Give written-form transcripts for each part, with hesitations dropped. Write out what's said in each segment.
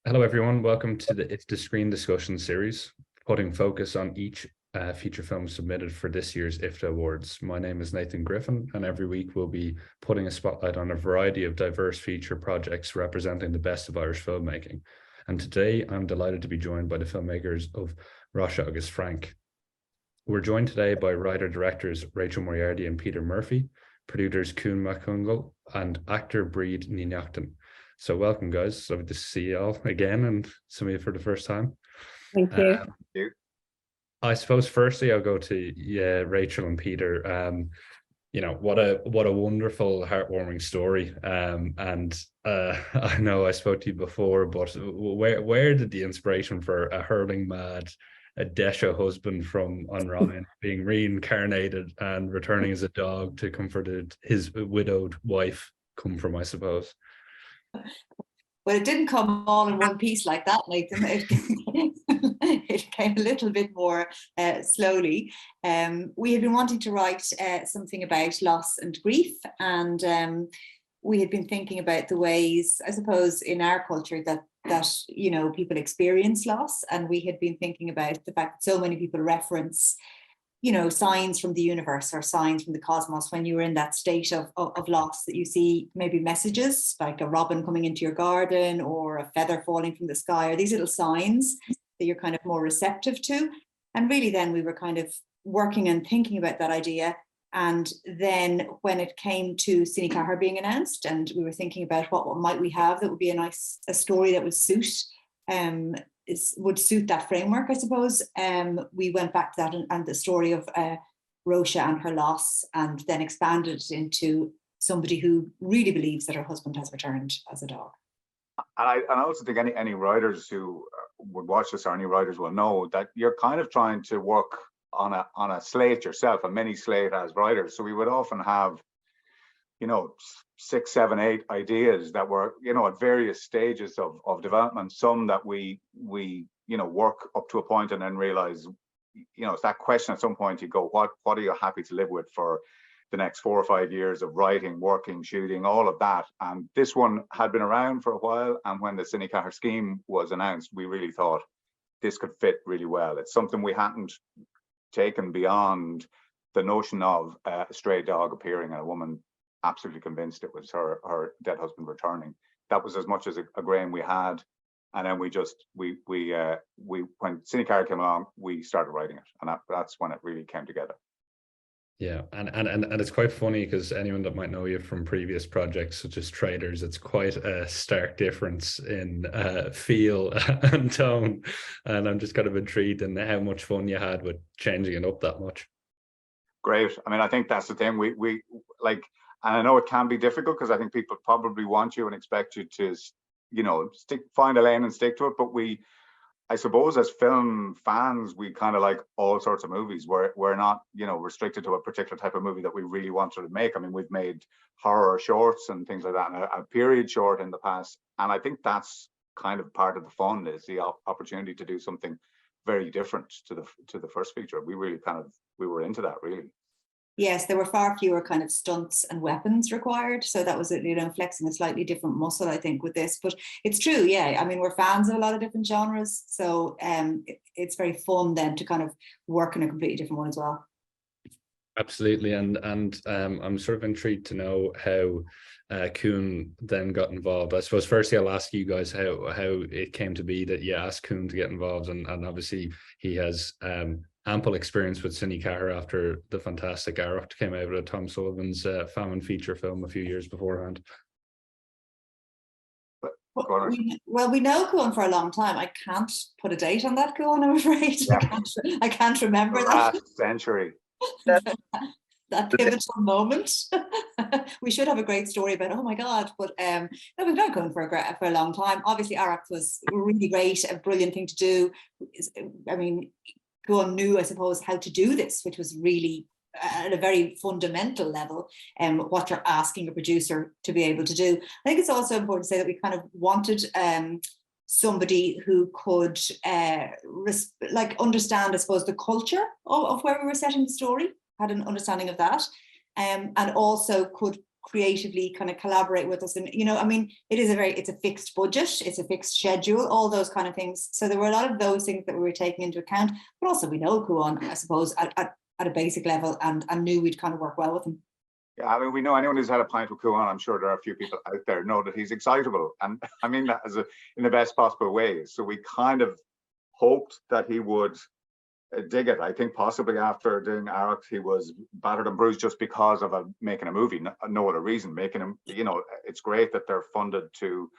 Hello, everyone. Welcome to the IFTA Screen Discussion Series, putting focus on each feature film submitted for this year's IFTA Awards. My name is Nathan Griffin, and every week we'll be putting a spotlight on a variety of diverse feature projects representing the best of Irish filmmaking. And today, I'm delighted to be joined by the filmmakers of Róise agus Frank. We're joined today by writer-directors Rachel Moriarty and Peter Murphy, producers Kuhn McCungle, and actor Breed Ninachtan. So welcome, guys. Lovely to see you all again, and some of you for the first time. Thank you. I suppose firstly I'll go to Rachel and Peter. What a wonderful, heartwarming story. I know I spoke to you before, but where did the inspiration for a hurling mad, a Desha husband from Onryan being reincarnated and returning as a dog to comfort his widowed wife come from, I suppose? Well, it didn't come all in one piece like that, Nathan. It came a little bit more slowly. We had been wanting to write something about loss and grief, and we had been thinking about the ways, I suppose, in our culture that people experience loss, and we had been thinking about the fact that so many people reference signs from the universe or signs from the cosmos when you were in that state of loss, that you see maybe messages like a robin coming into your garden or a feather falling from the sky, or these little signs that you're kind of more receptive to. And really then we were kind of working and thinking about that idea. And then when it came to Cine Cahir being announced, and we were thinking about what might we have that would be a story that would suit that framework, I suppose. We went back to that and the story of Róise and her loss, and then expanded it into somebody who really believes that her husband has returned as a dog. And I also think any writers who would watch this, or any writers will know that you're kind of trying to work on a slate yourself, a mini slate as writers. So we would often have 6, 7, 8 ideas that were, at various stages of development. Some that we work up to a point and then realize, it's that question at some point you go, what are you happy to live with for the next 4 or 5 years of writing, working, shooting, all of that. And this one had been around for a while. And when the Cine Cahir scheme was announced, we really thought this could fit really well. It's something we hadn't taken beyond the notion of a stray dog appearing and a woman absolutely convinced it was her dead husband returning. That was as much as a grain we had. And then we when Cine Cahir came along, we started writing it, and that's when it really came together. Yeah, and it's quite funny because anyone that might know you from previous projects such as Traders, it's quite a stark difference in feel and tone, and I'm just kind of intrigued in how much fun you had with changing it up that much. Great. I mean, I think that's the thing. We like. And I know it can be difficult because I think people probably want you and expect you to, find a lane and stick to it. But I suppose as film fans, we kind of like all sorts of movies. We're not, restricted to a particular type of movie that we really wanted to make. I mean, we've made horror shorts and things like that, and a period short in the past. And I think that's kind of part of the fun, is the opportunity to do something very different to the first feature. We really we were into that, really. Yes, there were far fewer kind of stunts and weapons required. So that was, flexing a slightly different muscle, I think, with this. But it's true, yeah. I mean, we're fans of a lot of different genres. So it's very fun then to kind of work in a completely different one as well. Absolutely. And I'm sort of intrigued to know how Kuhn then got involved. I suppose firstly I'll ask you guys how it came to be that you asked Kuhn to get involved. And obviously he has ample experience with Cine Cahir after the fantastic Arucht came out of Tom Sullivan's famine feature film a few years beforehand. Well, we know Kuhn for a long time. I can't put a date on that, Kuhn, I'm afraid. Yeah. I can't remember that. Last century. That pivotal moment. We should have a great story about, oh my God, but no, we've known Kuhn for a long time. Obviously, Arucht was really great, a brilliant thing to do. I mean, Kuhn knew, I suppose, how to do this, which was really at a very fundamental level, what you're asking a producer to be able to do. I think it's also important to say that we kind of wanted somebody who could understand, I suppose, the culture of where we were setting the story, had an understanding of that, and also could creatively kind of collaborate with us. And, you know, I mean, it's a fixed budget, it's a fixed schedule, all those kind of things. So there were a lot of those things that we were taking into account, but also we know Kuan, I suppose, at a basic level, and knew we'd kind of work well with him. Yeah, I mean, we know anyone who's had a pint with Kuan, I'm sure there are a few people out there know that he's excitable. And I mean that in the best possible way. So we kind of hoped that he would dig it. I think possibly after doing Arroch, he was battered and bruised just because of making a movie, no other reason. Making him, you know, it's great that they're funded to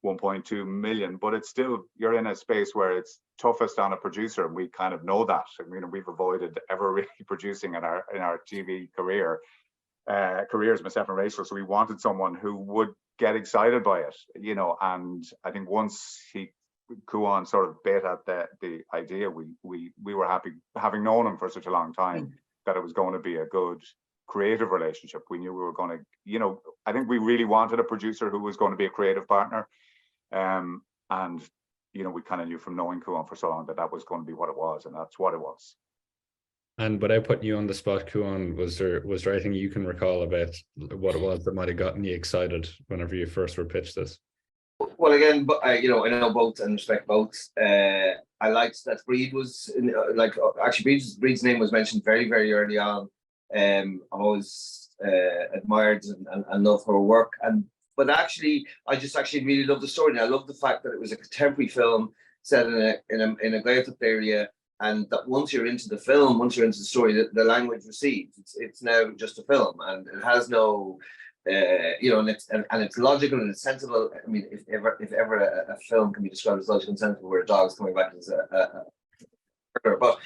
1.2 million, but it's still, you're in a space where it's toughest on a producer, and we kind of know that. I mean, we've avoided ever really producing in our TV careers, myself and Rachel. So we wanted someone who would get excited by it, you know. And I think once Kuan sort of bit at the idea, we were happy, having known him for such a long time, that it was going to be a good creative relationship. We knew we were going to, you know, I think we really wanted a producer who was going to be a creative partner. And, you know, we kind of knew from knowing Kuan for so long that that was going to be what it was, and that's what it was. And without putting you on the spot, Kuan, was there anything you can recall about what it was that might have gotten you excited whenever you first were pitched this? Well, again, but you know, I know both and respect both. I liked that Breed was actually Breed's name was mentioned very, very early on. I've always admired and loved her work, but actually, I just actually really love the story. And I love the fact that it was a contemporary film set in a Gaeltacht area, and that once you're into the film, once you're into the story, the language recedes. It's now just a film, and it has no. You know, and it's logical and it's sensible. I mean, if ever a film can be described as logical and sensible, where a dog's coming back as a murderer, but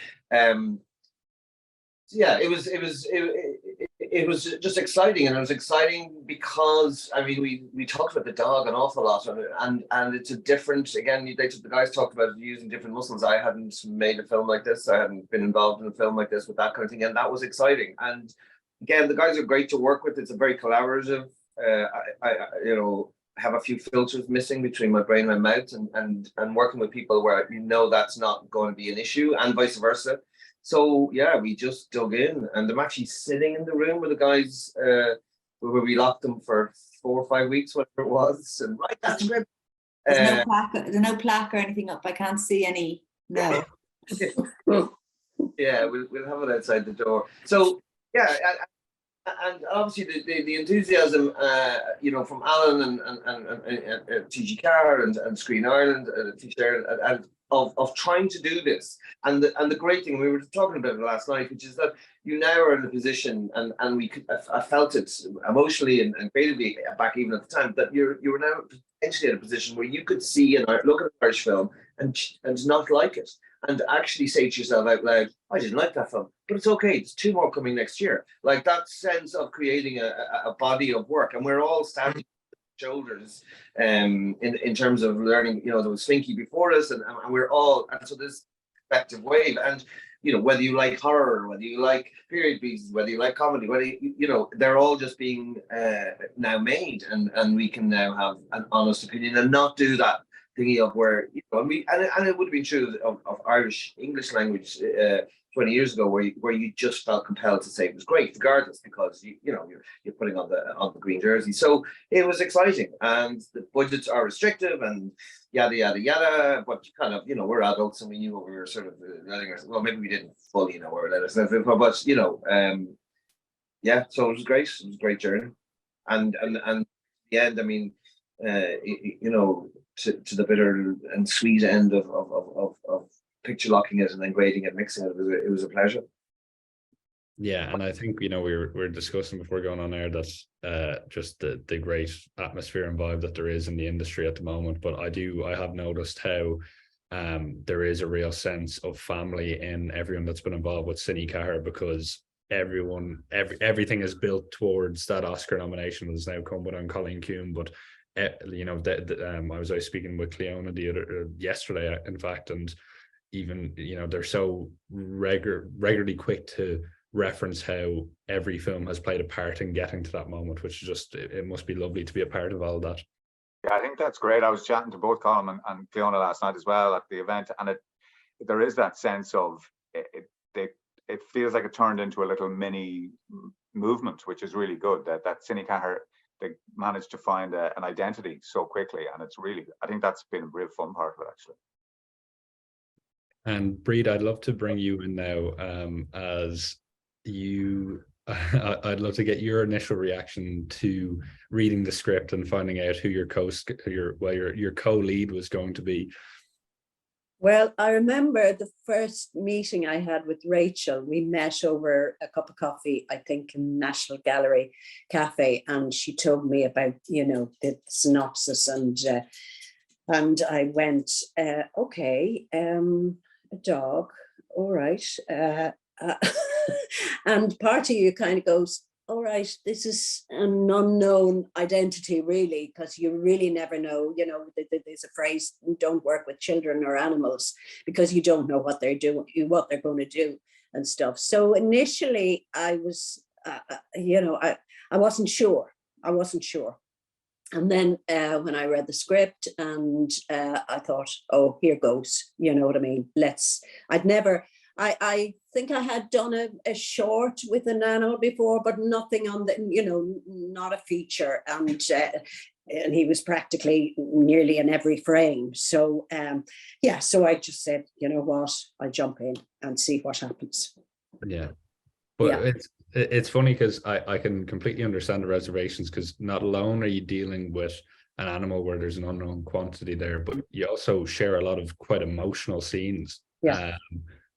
yeah, it was just exciting, and it was exciting because, I mean, we talked about the dog an awful lot, and it's a different, again, the guys talked about using different muscles. I hadn't made a film like this. I hadn't been involved in a film like this with that kind of thing, and that was exciting. And again, the guys are great to work with. It's a very collaborative. I you know, have a few filters missing between my brain and my mouth, and working with people where you know that's not going to be an issue, and vice versa. So yeah, we just dug in, and I'm actually sitting in the room with the guys where we locked them for 4 or 5 weeks, whatever it was, and write that script. There's no plaque or anything up. I can't see any. No. Yeah, we'll have it outside the door. So yeah, and obviously the enthusiasm, you know, from Alan and TG Carr and Screen Ireland and of trying to do this, and the great thing, we were talking about it last night, which is that you now are in a position, and I felt it emotionally and creatively back even at the time, that you were now potentially in a position where you could see and look at an Irish film and not like it, and actually say to yourself out loud, I didn't like that film, but it's okay, there's 2 more coming next year. Like that sense of creating a body of work, and we're all standing shoulders in terms of learning. You know, there was Finky before us, and we're all, and so this collective wave. And you know, whether you like horror, whether you like period pieces, whether you like comedy, whether you know, they're all just being now made, and we can now have an honest opinion and not do that thingy of where, you know, and it would have been true of Irish English language 20 years ago, where you just felt compelled to say it was great regardless, because you know, you're putting on the green jersey. So it was exciting, and the budgets are restrictive and yada yada yada, but kind of, you know, we're adults and we knew what we were sort of letting ourselves, well, maybe we didn't fully know what we were letting ourselves in for, but you know, yeah, so it was great. It was a great journey, and the end, I mean, you know, to the bitter and sweet end of picture locking it and then grading it, mixing it, it was a pleasure. Yeah, and I think, you know, we were discussing before going on air that just the great atmosphere and vibe that there is in the industry at the moment. But I have noticed how there is a real sense of family in everyone that's been involved with Cine Cahir, because everything is built towards that Oscar nomination that has now come on Colleen Kuhn. But you know, I was out speaking with Cleona yesterday, in fact, and even, you know, they're so regularly quick to reference how every film has played a part in getting to that moment, which is just, it must be lovely to be a part of all of that. Yeah, I think that's great. I was chatting to both Colin and Fiona last night as well at the event, and there is that sense of it feels like it turned into a little mini movement, which is really good. That Cine Cahir manage to find an identity so quickly, and it's really, I think that's been a real fun part of it actually. And Breed, I'd love to bring you in now, as you. I'd love to get your initial reaction to reading the script and finding out who your co-lead was going to be. Well, I remember the first meeting I had with Rachel. We met over a cup of coffee, I think, in National Gallery Cafe, and she told me about, you know, the synopsis, and I went, okay, a dog, all right. And part of you kind of goes, all right, this is an unknown identity, really, because you really never know. You know, there's a phrase, don't work with children or animals, because you don't know what they're doing, what they're going to do and stuff. So initially I was, you know, I wasn't sure. And then when I read the script, and I thought, oh, here goes, you know what I mean? I think I had done a short with an animal before, but nothing on the, you know, not a feature. And he was practically nearly in every frame. So yeah, so I just said, you know what, I'll jump in and see what happens. Yeah. But it's funny because I can completely understand the reservations, because not alone are you dealing with an animal where there's an unknown quantity there, but you also share a lot of quite emotional scenes. Yeah.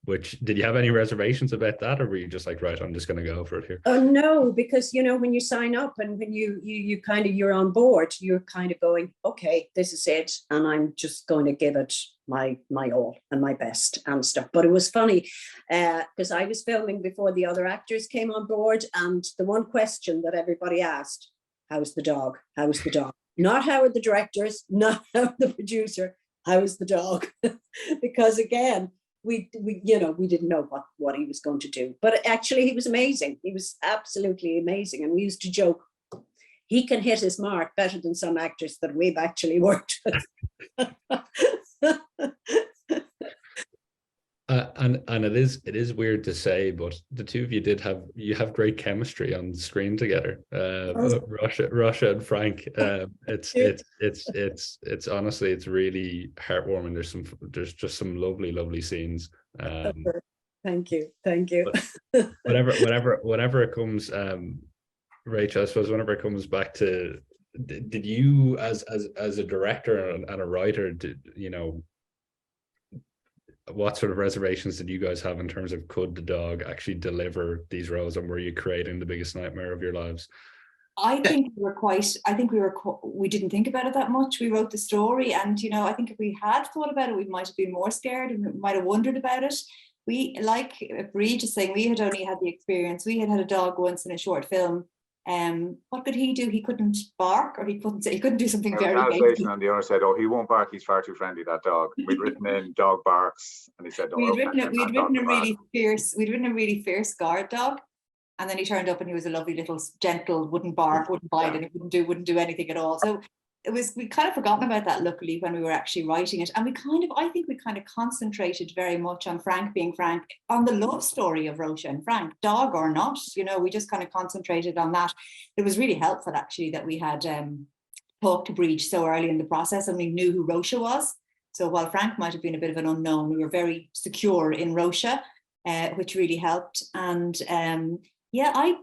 Which, did you have any reservations about that, or were you just like, right, I'm just going to go for it here? Oh no, because you know, when you sign up and when you kind of, you're on board, you're kind of going, okay, this is it, and I'm just going to give it my all and my best and stuff. But it was funny because I was filming before the other actors came on board, and the one question that everybody asked, how's the dog? How's the dog? Not how are the directors, not how the producer, how is the dog? Because again, we you know, we didn't know what he was going to do, but actually he was amazing. He was absolutely amazing, and we used to joke, he can hit his mark better than some actors that we've actually worked with. And it is weird to say, but the two of you have great chemistry on the screen together. Róise and Frank. It's honestly, it's really heartwarming. There's just some lovely scenes. Thank you. Whenever it comes, Rachel, I suppose whenever it comes back to, did you as a director and a writer, you know, what sort of reservations did you guys have in terms of, could the dog actually deliver these roles, and were you creating the biggest nightmare of your lives? I think we didn't think about it that much. We wrote the story, and you know, I think if we had thought about it, we might have been more scared and we might have wondered about it. We, like Breed is saying, we had only had the experience. We had a dog once in a short film. What could he do? He couldn't bark, or he couldn't do something very basic. And the owner said, "Oh, he won't bark. He's far too friendly, that dog." We'd written in dog barks, and he said, "Oh, we'd written a really fierce guard dog, and then he turned up and he was a lovely little gentle, wouldn't bark, wouldn't bite, and he wouldn't do anything at all." So we kind of forgotten about that, luckily, when we were actually writing it. And I think we kind of concentrated very much on Frank being Frank, on the love story of Róise and Frank, dog or not, you know, we just kind of concentrated on that. It was really helpful actually that we had talked to Breed so early in the process, and we knew who Róise was. So while Frank might have been a bit of an unknown, we were very secure in Róise, which really helped. And yeah,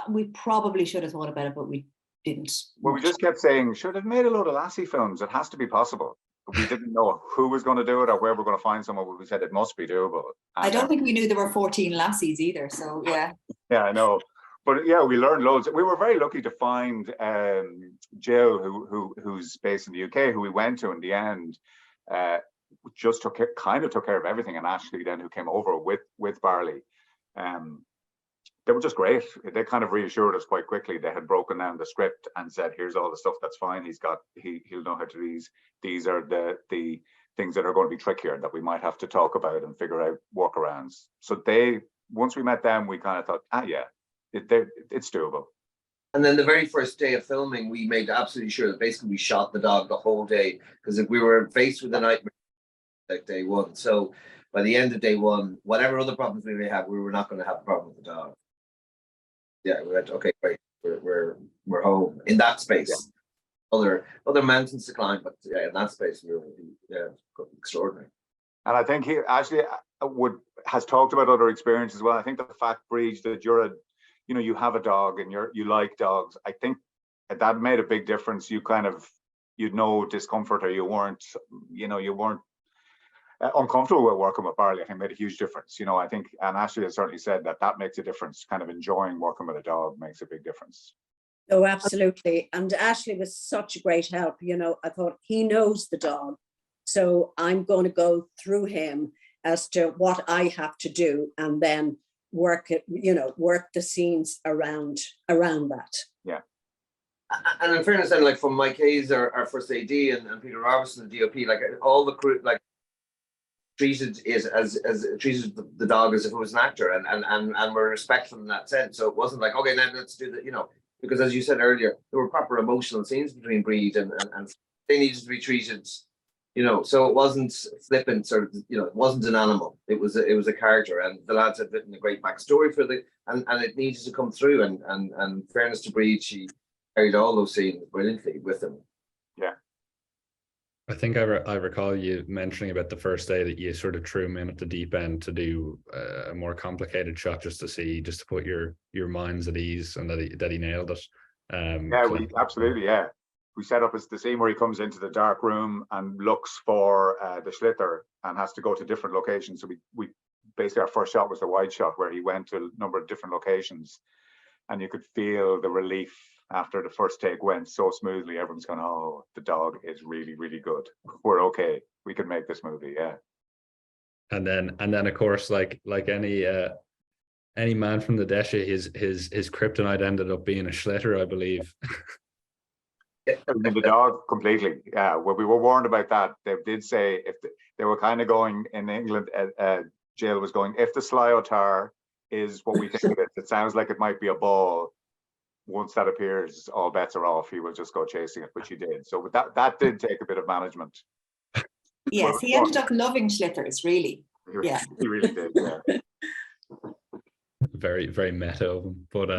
we probably should have thought about it, but we didn't. Well, we just kept saying, should have made a load of lassie films. It has to be possible. But we didn't know who was going to do it or where we're going to find someone, but we said it must be doable. And I don't think we knew there were 14 lassies either. So yeah. Yeah, I know. But yeah, we learned loads. We were very lucky to find Jill, who's based in the UK, who we went to in the end. Just took care of everything, and Ashley then, who came over with Barley. They were just great. They kind of reassured us quite quickly. They had broken down the script and said, "Here's all the stuff that's fine. He'll know how to do these. These are the things that are going to be trickier that we might have to talk about and figure out workarounds." So once we met them, we kind of thought, yeah, it's doable. And then the very first day of filming, we made absolutely sure that basically we shot the dog the whole day, because if we were faced with a nightmare like day one. So by the end of day one, whatever other problems we may have, we were not going to have a problem with the dog. Yeah, we went, okay, great. We're we're home in that space. Other mountains to climb, but yeah, in that space we were extraordinary. And I think he actually has talked about other experiences as well. I think the fact, Breach, that you have a dog and you like dogs. I think that made a big difference. You'd no discomfort, or you weren't uncomfortable with working with Barley. I think made a huge difference. I think, and Ashley has certainly said that makes a difference. Kind of enjoying working with a dog makes a big difference. Oh, absolutely. And Ashley was such a great help. I thought, he knows the dog, so I'm going to go through him as to what I have to do, and then work the scenes around that. Yeah. And in fairness, then, like from Mike Hayes, our first AD, and Peter Robertson, the DOP, like all the crew, like treated it as treated the dog as if it was an actor, and were respectful in that sense. So it wasn't like, okay, now let's do that, because as you said earlier, there were proper emotional scenes between Breed and they needed to be treated, so it wasn't flippant, or it wasn't an animal. It was a character, and the lads had written a great backstory for and it needed to come through. And fairness to Breed, she carried all those scenes brilliantly with them. Yeah. I think I recall you mentioning about the first day that you sort of threw him in at the deep end to do a more complicated shot, just to put your minds at ease, and that he nailed it. Absolutely, yeah. We set up as the scene where he comes into the dark room and looks for the Schlitter and has to go to different locations. So we basically, our first shot was the wide shot where he went to a number of different locations, and you could feel the relief after the first take went so smoothly. Everyone's going, oh, the dog is really, really good. We're okay. We can make this movie. Yeah. And then of course, like any man from the Desha, his kryptonite ended up being a Schlitter, I believe. The dog completely. Yeah. Well, we were warned about that. They did say they were kind of going in England. Jill was going, if the Slyotar is what we think it sounds like it might be a ball. Once that appears, all bets are off. He will just go chasing it, which he did. So that did take a bit of management. Yes, he ended up loving Schlitters, really. Yeah, he really did. Yeah. Very, very meta of him. But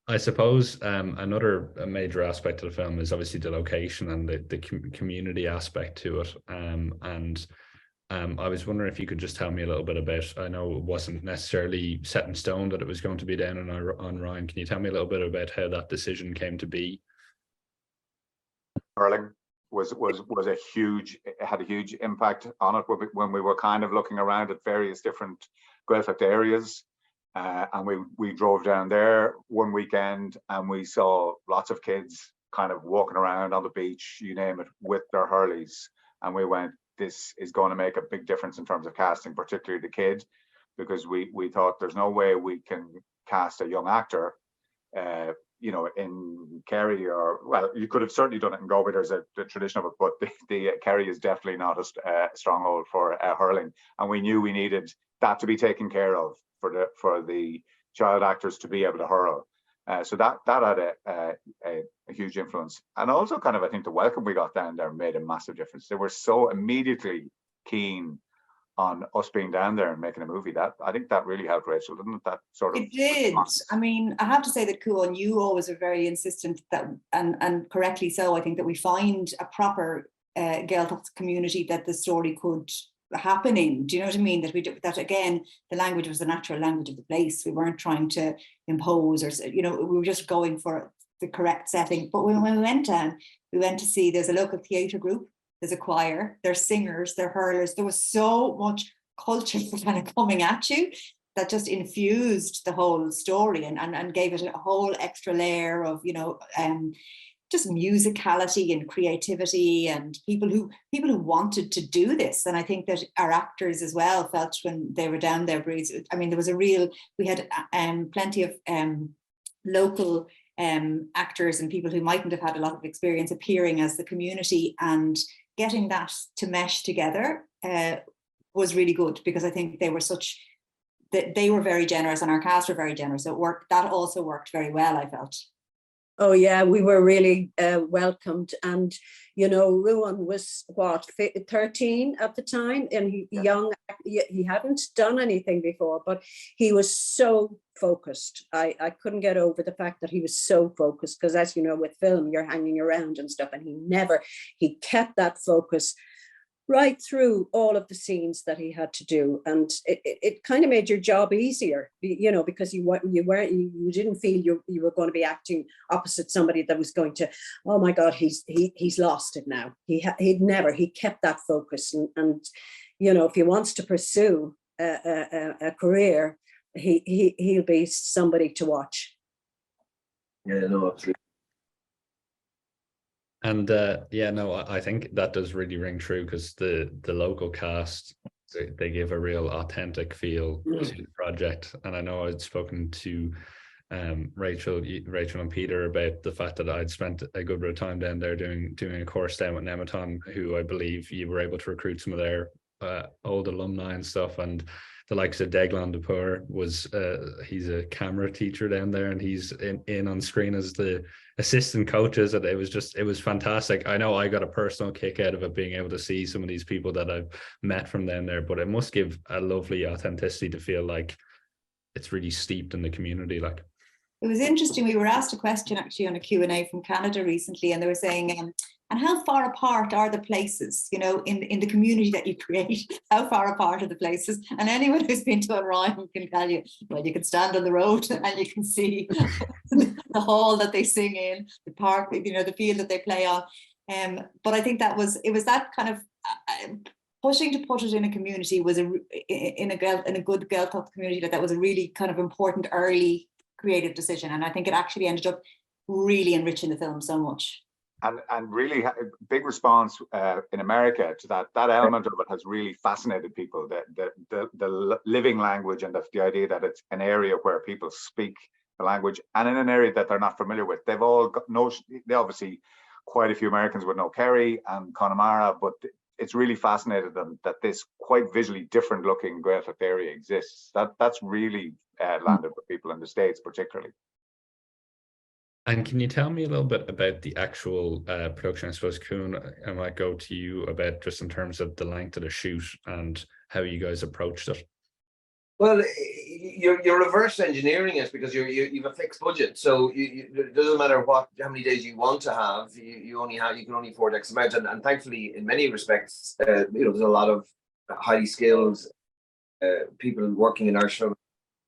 I suppose another major aspect of the film is obviously the location and the community aspect to it. I was wondering if you could just tell me a little bit about, I know it wasn't necessarily set in stone that it was going to be down on Ryan. Can you tell me a little bit about how that decision came to be? Hurling had a huge impact on it when we were kind of looking around at various different Gaeltacht areas. And we drove down there one weekend, and we saw lots of kids kind of walking around on the beach, you name it, with their hurleys. And we went, this is going to make a big difference in terms of casting, particularly the kid, because we thought there's no way we can cast a young actor, in Kerry, or, well, you could have certainly done it in Galway. There's a tradition of it, but the Kerry is definitely not a stronghold for hurling, and we knew we needed that to be taken care of for the child actors to be able to hurl. So that had a huge influence, and also kind of, I think the welcome we got down there made a massive difference. They were so immediately keen on us being down there and making a movie. That, I think that really helped, Rachel, didn't it? That sort of. It did. I mean, I have to say that, Kuan, you always are very insistent that, and correctly so, I think that we find a proper Gaeltacht community that the story could happen in. Do you know what I mean? That again, the language was the natural language of the place. We weren't trying to impose, or we were just going for the correct setting. But when we went down, we went to see, there's a local theatre group, there's a choir, there's singers, there are hurlers. There was so much culture kind of coming at you that just infused the whole story and gave it a whole extra layer of just musicality and creativity, and people who wanted to do this. And I think that our actors as well felt when they were down there, I mean, there was we had plenty of local actors and people who mightn't have had a lot of experience appearing as the community, and getting that to mesh together was really good, because I think they were very generous, and our cast were very generous. That also worked very well, I felt. Oh yeah, we were really welcomed, and you know, Ruan was what 13 at the time, and young. He hadn't done anything before, but he was so focused. I couldn't get over the fact that he was so focused, because as you know, with film, you're hanging around and stuff, and he kept that focus right through all of the scenes that he had to do, and it kind of made your job easier, you know, because you didn't feel you were going to be acting opposite somebody that was going to, oh my God, he's lost it now. He kept that focus, and you know, if he wants to pursue a career, he'll be somebody to watch. Yeah, no, absolutely. And yeah, no, I think that does really ring true, because the local cast, they give a real authentic feel to the project. And I know I'd spoken to Rachel and Peter about the fact that I'd spent a good bit of time down there doing a course down with Nematon, who I believe you were able to recruit some of their old alumni and stuff. And the likes of Deglan Depur was he's a camera teacher down there, and he's in on screen as the assistant coaches, and it was fantastic. I know I got a personal kick out of it, being able to see some of these people that I've met from down there, but it must give a lovely authenticity to feel like it's really steeped in the community. Like, it was interesting. We were asked a question actually on a Q&A from Canada recently, and they were saying, and how far apart are the places, you know, in the community that you create? How far apart are the places? And anyone who's been to Orion can tell you, well, you can stand on the road and you can see the hall that they sing in, the park, you know, the field that they play on. But I think it was that kind of pushing to put it in a community was in a good Gaeltacht community, that was a really kind of important early creative decision. And I think it actually ended up really enriching the film so much. And really big response in America to that element of it has really fascinated people. The living language, and the idea that it's an area where people speak the language, and in an area that they're not familiar with. They've all got they obviously, quite a few Americans would know Kerry and Connemara, but it's really fascinated them that this quite visually different looking Gaeltacht area exists. That's really landed with people in the States particularly. and can you tell me a little bit about the actual production? I suppose, Kuhn, I might go to you about just in terms of the length of the shoot and how you guys approached it. Well, you're reverse engineering it, because you've a fixed budget, so it doesn't matter how many days you want to have. You can only afford X amount, and thankfully, in many respects, you know, there's a lot of highly skilled people working in Irish film at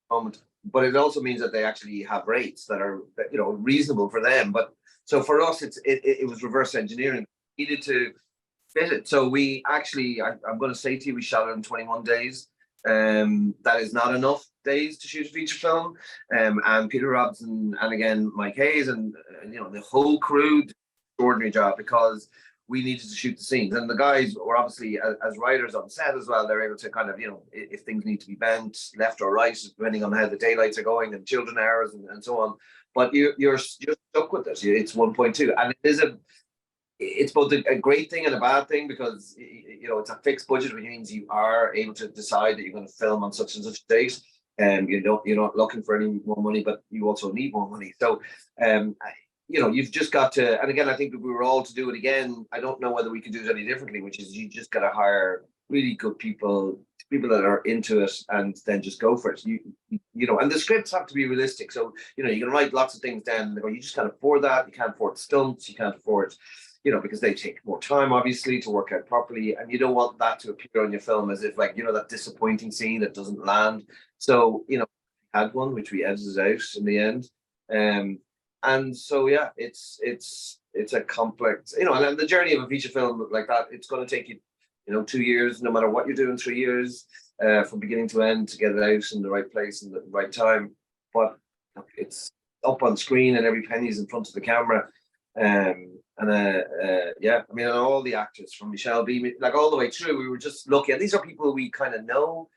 the moment. But it also means that they actually have rates that are, you know, reasonable for them. But so for us, it was reverse engineering. We needed to fit it. So we actually, I'm going to say to you, we shot it in 21 days. That is not enough days to shoot a feature film. And Peter Robson, and again Mike Hayes, and you know, the whole crew did an extraordinary job, because we needed to shoot the scenes, and the guys were obviously, as writers on set as well, they're able to kind of, you know, if things need to be bent left or right, depending on how the daylights are going and children hours and so on. But you're stuck with it. It's 1.2, and it's both a great thing and a bad thing, because you know, it's a fixed budget, which means you are able to decide that you're going to film on such and such a date, and you're not looking for any more money, but you also need more money. So you know, you've just got to, and again, I think if we were all to do it again, I don't know whether we could do it any differently, which is you just got to hire really good people that are into it, and then just go for it. You know, and the scripts have to be realistic. So, you know, you can write lots of things down and go, you just can't afford that. You can't afford stunts. You can't afford, you know, because they take more time, obviously, to work out properly. And you don't want that to appear on your film as if, like, you know, that disappointing scene that doesn't land. So, you know, we had one, which we edited out in the end. And so, yeah, it's a complex, you know, and the journey of a feature film like that, it's going to take you, you know, 2 years, no matter what you're doing, 3 years, from beginning to end, to get it out in the right place and the right time. But it's up on screen, and every penny is in front of the camera. Yeah, I mean, and all the actors from Michelle Beam, like all the way through, we were just lucky. And these are people we kind of know,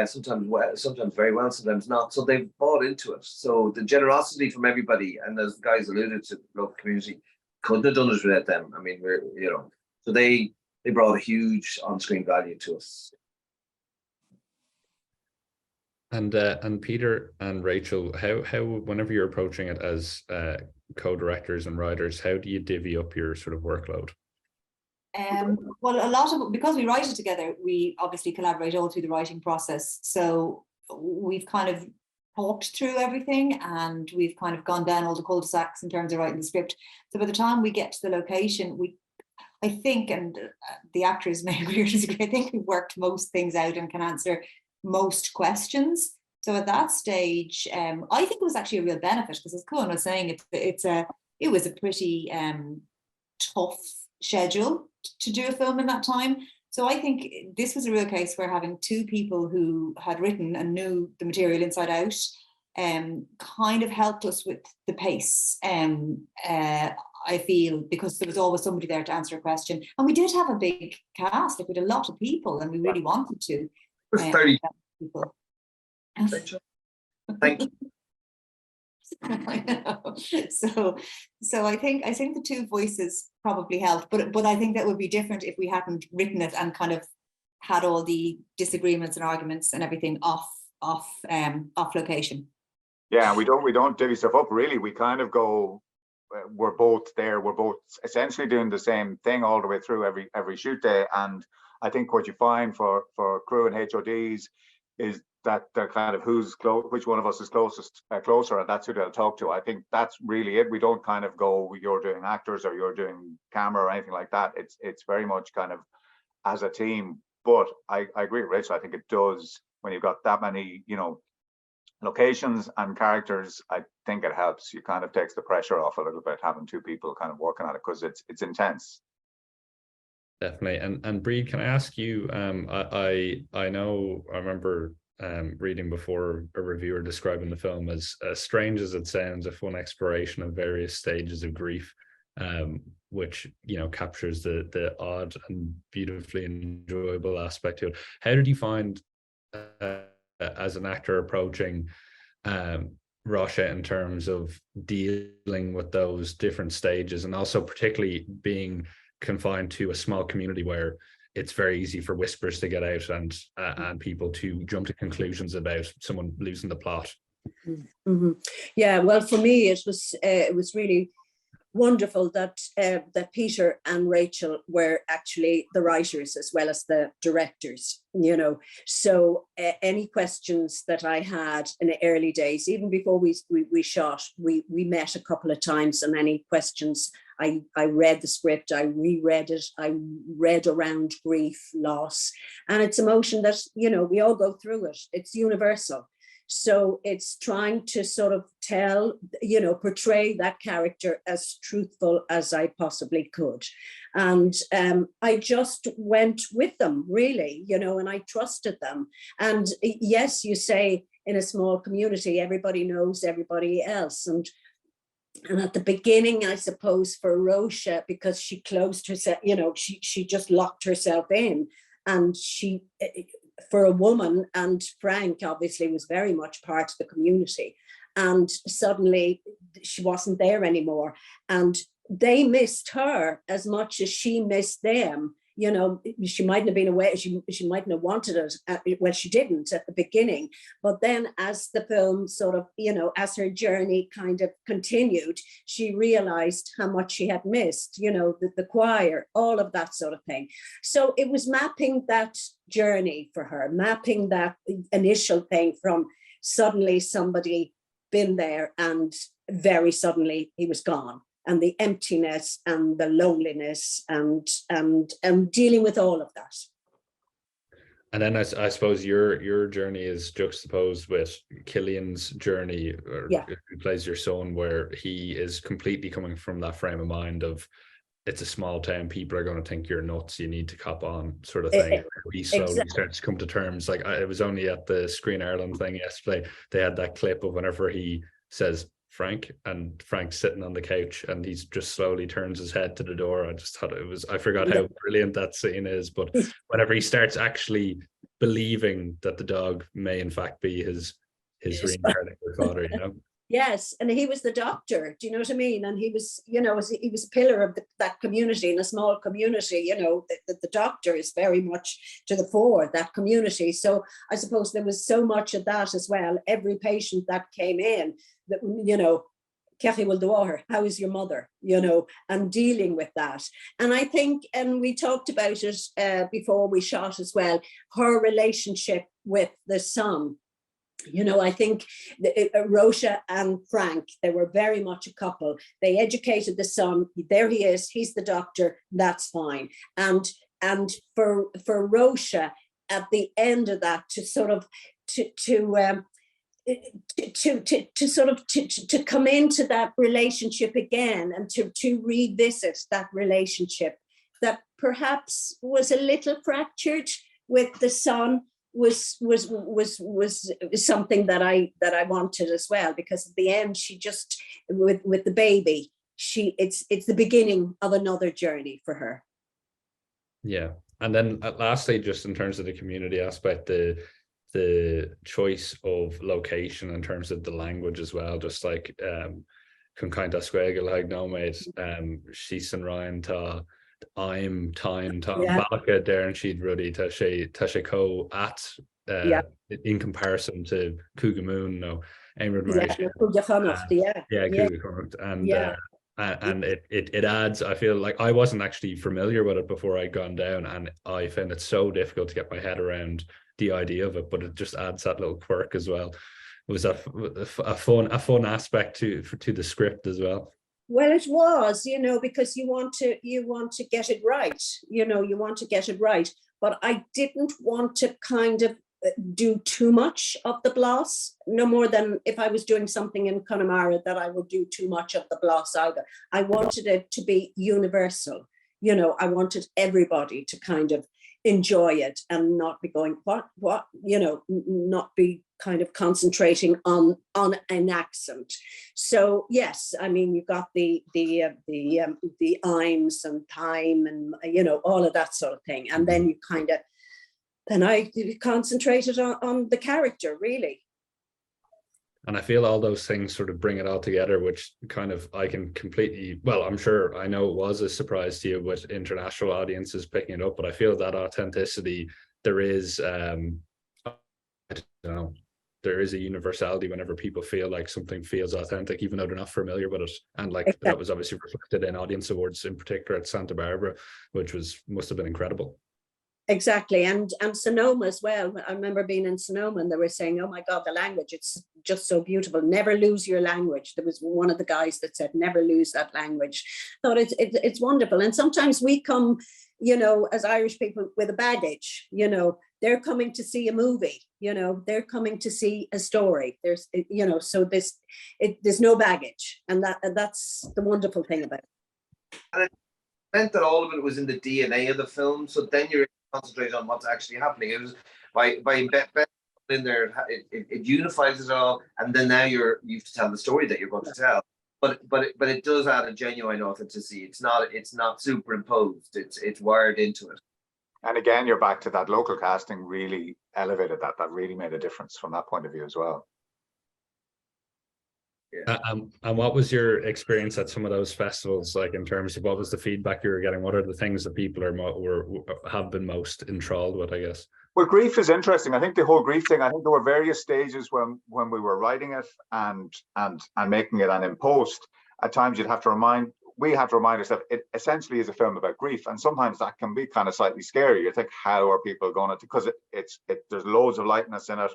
sometimes very well, sometimes not. So they've bought into it. So the generosity from everybody, and as guys alluded to, the local community couldn't have done it without them. I mean, we're, you know, so they brought a huge on-screen value to us. And Peter and Rachel, how whenever you're approaching it as co-directors and writers, how do you divvy up your sort of workload? Well, a lot of, because we write it together, we obviously collaborate all through the writing process. So we've kind of talked through everything, and we've kind of gone down all the cul-de-sacs in terms of writing the script. So by the time we get to the location, I think, and the actors may agree or disagree, I think we've worked most things out and can answer most questions. So at that stage, I think it was actually a real benefit, because as Cuan was saying, it was a pretty tough schedule to do a film in that time. So I think this was a real case where having two people who had written and knew the material inside out kind of helped us with the pace. I feel, because there was always somebody there to answer a question, and we did have a big cast, like we had a lot of people, and we really wanted to. It was 30 people. Thank you. I know. So I think the two voices probably helped, but I think that would be different if we hadn't written it and kind of had all the disagreements and arguments and everything off location. Yeah, we don't divvy stuff up really. We kind of go, we're both there. We're both essentially doing the same thing all the way through every shoot day. And I think what you find for crew and HODs is that they're kind of which one of us is closer, and that's who they'll talk to. I think that's really it. We don't kind of go, you're doing actors or you're doing camera or anything like that. It's very much kind of as a team. But I agree with Rachel. I think it does, when you've got that many, locations and characters, I think it helps. You kind of takes the pressure off a little bit, having two people kind of working on it, because it's intense. Definitely. And Breed, can I ask you, I remember reading before a reviewer describing the film as strange as it sounds, a fun exploration of various stages of grief, which captures the odd and beautifully enjoyable aspect to it. How did you find as an actor approaching Róise in terms of dealing with those different stages, and also particularly being confined to a small community where it's very easy for whispers to get out and people to jump to conclusions about someone losing the plot? Mm-hmm. Yeah, well, for me, it was really wonderful that Peter and Rachel were actually the writers as well as the directors, so any questions that I had in the early days, even before we shot, we met a couple of times, and any questions, I read the script, I reread it, I read around grief, loss, and it's emotion that, we all go through it. It's universal. So it's trying to sort of tell, portray that character as truthful as I possibly could. And I just went with them, really, and I trusted them. And yes, you say in a small community, everybody knows everybody else. And at the beginning, I suppose, for Róise, because she closed herself, she just locked herself in, and she, for a woman, and Frank obviously was very much part of the community, and suddenly she wasn't there anymore, and they missed her as much as she missed them. She mightn't have been aware, she mightn't have wanted it, well, she didn't at the beginning, but then as the film sort of, as her journey kind of continued, she realized how much she had missed, the choir, all of that sort of thing. So it was mapping that journey for her, mapping that initial thing from suddenly somebody been there and very suddenly he was gone. And the emptiness and the loneliness and dealing with all of that. And then I suppose your journey is juxtaposed with Killian's journey, who plays your son, where he is completely coming from that frame of mind of, it's a small town, people are going to think you're nuts, you need to cop on, sort of thing. He slowly starts to come to terms. Like, it was only at the Screen Ireland thing yesterday, they had that clip of whenever he says Frank, and Frank's sitting on the couch and he's just slowly turns his head to the door. I just thought I forgot how brilliant that scene is, but whenever he starts actually believing that the dog may in fact be his reincarnated father, Yes, and he was the doctor, do you know what I mean? And he was, he was a pillar of that community, in a small community, the doctor is very much to the fore, that community. So I suppose there was so much of that as well. Every patient that came in, that, how is your mother, you know, and dealing with that. And I think, and we talked about it before we shot as well, her relationship with the son. You know, I think Róise and Frank, they were very much a couple. They educated the son. There he is. He's the doctor. That's fine. And for Róise, at the end of that, to sort of to come into that relationship again and to revisit that relationship that perhaps was a little fractured with the son was something that I wanted as well, because at the end she just with the baby, it's the beginning of another journey for her. Yeah. And then lastly, just in terms of the community aspect, the choice of location in terms of the language as well, just like chun kind of squegel like no mate she's and Ryan ta I'm time ta balaka there and she'd ruddy ta she co at in comparison to Cougamoon no and it adds. I feel like I wasn't actually familiar with it before I'd gone down, and I found it so difficult to get my head around the idea of it, but it just adds that little quirk as well. It was a fun aspect to the script as well. Well, it was, you know, because you want to get it right, you know, you want to get it right. But I didn't want to kind of do too much of the bloss, no more than if I was doing something in Connemara that I would do too much of the bloss either. I wanted it to be universal, you know, I wanted everybody to kind of enjoy it and not be going, what, you know, not be kind of concentrating on an accent. So yes, I mean, you got the imes and time and, you know, all of that sort of thing. And then you kind of, then I concentrated on the character, really. And I feel all those things sort of bring it all together, which kind of I can completely, well, I'm sure I know it was a surprise to you with international audiences picking it up, but I feel that authenticity, there is, I don't know, there is a universality whenever people feel like something feels authentic, even though they're not familiar with it. And like exactly. That was obviously reflected in audience awards, in particular at Santa Barbara, which must have been incredible. Exactly. And Sonoma as well. I remember being in Sonoma and they were saying, oh my God, the language, it's just so beautiful. Never lose your language. There was one of the guys that said, never lose that language. I thought it's wonderful. And sometimes we come, you know, as Irish people with a baggage, you know, they're coming to see a movie, you know, they're coming to see a story. There's, you know, so there's no baggage. And that's the wonderful thing about it. And it meant that all of it was in the DNA of the film. So then you're concentrate on what's actually happening. It was by in there, it unifies it all, and then now you have to tell the story that you're going to tell. But it does add a genuine authenticity. It's not superimposed. It's wired into it. And again, you're back to that local casting really elevated that. That really made a difference from that point of view as well. Yeah. And what was your experience at some of those festivals, like in terms of what was the feedback you were getting? What are the things that people have been most enthralled with, I guess? Well, grief is interesting. I think the whole grief thing, I think there were various stages when we were writing it and making it, and in post, at times we have to remind ourselves it essentially is a film about grief, and sometimes that can be kind of slightly scary. You think, how are people going to, because there's loads of lightness in it.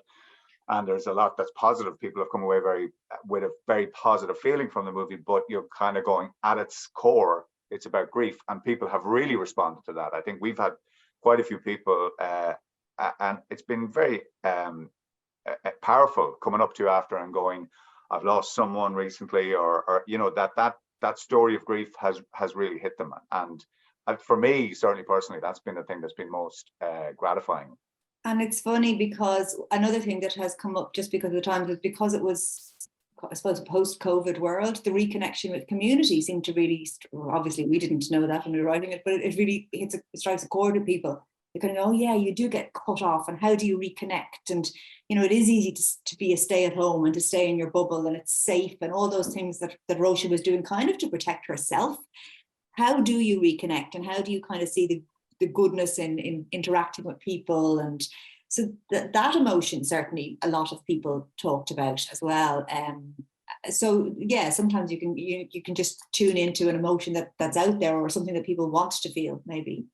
And there's a lot that's positive. People have come away with a very positive feeling from the movie, but you're kind of going, at its core, it's about grief. And people have really responded to that. I think we've had quite a few people, and it's been very powerful coming up to you after and going, I've lost someone recently, or you know, that story of grief has really hit them. And for me, certainly personally, that's been the thing that's been most gratifying. And it's funny because another thing that has come up just because of the times is because it was, I suppose, a post-COVID world, the reconnection with community seemed to really, obviously we didn't know that when we were writing it, but it really it strikes a chord with people. They kind of go, oh yeah, you do get cut off, and how do you reconnect? And, you know, it is easy to be a stay at home and to stay in your bubble, and it's safe, and all those things that Róise was doing kind of to protect herself. How do you reconnect, and how do you kind of see the goodness in interacting with people? And so that emotion certainly a lot of people talked about as well, so yeah, sometimes you can just tune into an emotion that's out there, or something that people want to feel, maybe.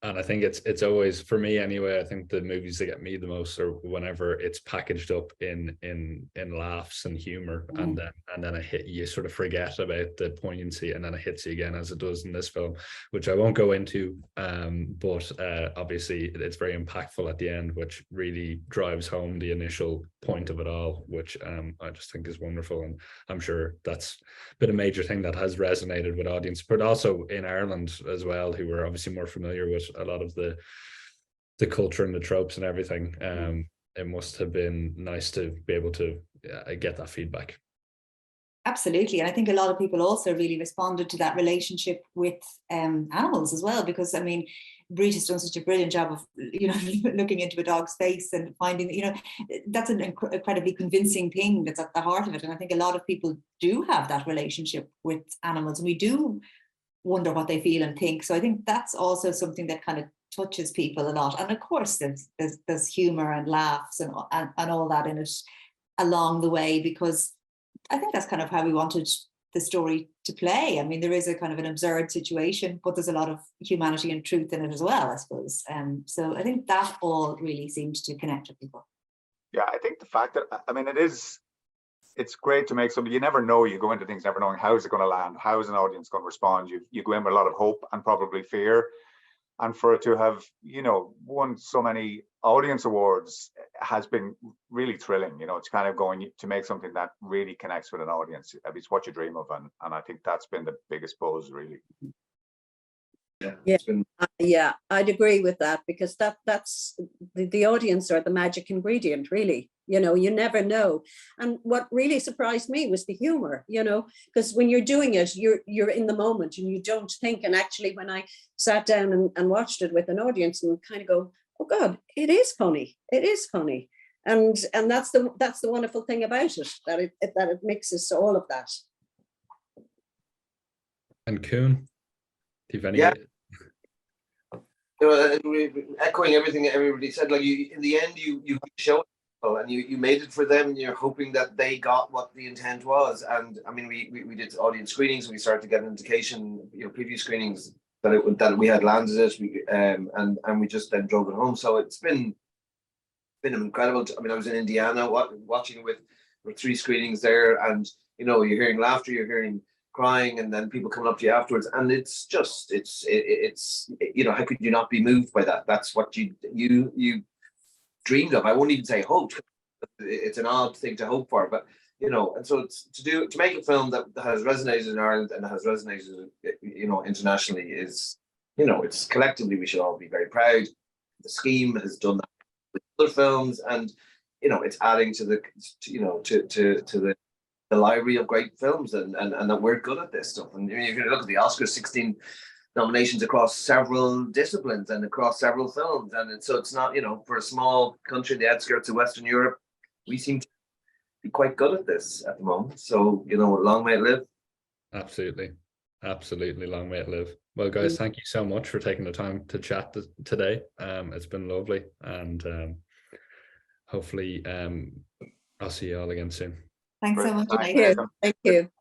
And I think it's always, for me anyway, I think the movies that get me the most are whenever it's packaged up in laughs and humor, and then it hit you, sort of forget about the poignancy, and then it hits you again, as it does in this film, which I won't go into. But obviously it's very impactful at the end, which really drives home the initial point of it all, which I just think is wonderful. And I'm sure that's been a major thing that has resonated with audience, but also in Ireland as well, who were obviously more familiar with a lot of the culture and the tropes and everything. It must have been nice to be able to get that feedback. Absolutely. And I think a lot of people also really responded to that relationship with animals as well, because I mean, Bridget has done such a brilliant job of, you know, looking into a dog's face and finding, you know, that's an incredibly convincing thing that's at the heart of it. And I think a lot of people do have that relationship with animals, and we do wonder what they feel and think. So I think that's also something that kind of touches people a lot. And of course, there's humor and laughs and all that in it along the way, because I think that's kind of how we wanted the story to play. I mean, there is a kind of an absurd situation, but there's a lot of humanity and truth in it as well, I suppose. So I think that all really seemed to connect with people. Yeah, I think the fact that, I mean, it's great to make something. You never know. You go into things never knowing how is it going to land, how is an audience going to respond. You go in with a lot of hope and probably fear, and for it to have, you know, won so many audience awards has been really thrilling. You know, it's kind of going to make something that really connects with an audience. It's what you dream of, and I think that's been the biggest buzz, really. Yeah, I'd agree with that, because that's the audience are the magic ingredient, really. You know, you never know. And what really surprised me was the humor, you know, because when you're doing it, you're in the moment and you don't think. And actually, when I sat down and watched it with an audience, and kind of go, oh God, it is funny. It is funny. And that's the wonderful thing about it, that it mixes all of that. And Koen, do you have any? Yeah. You know, echoing everything everybody said, like, you, in the end, you show it, and you made it for them, and you're hoping that they got what the intent was. And I mean, we did audience screenings, and we started to get an indication, you know, preview screenings that we had landed it, and we just then drove it home. So it's been incredible. I mean, I was in Indiana watching with 3 screenings there, and you know, you're hearing laughter, you're hearing crying, and then people coming up to you afterwards, and it's you know, how could you not be moved by that? That's what you dreamed of. I won't even say hoped. It's an odd thing to hope for, but you know, and so it's to make a film that has resonated in Ireland and has resonated, you know, internationally, is, you know, it's collectively we should all be very proud. The Scheme has done that with other films, and you know, it's adding to the, you know, to the library of great films, and that we're good at this stuff. And if you look at the Oscars, 16 nominations across several disciplines and across several films, and so it's not, you know, for a small country in the outskirts of Western Europe, we seem to be quite good at this at the moment. So, you know, long may it live. Absolutely, long may it live. Well, guys, thank you so much for taking the time to chat today. It's been lovely, and hopefully I'll see you all again soon. Thanks so much. Thank you. Thank you.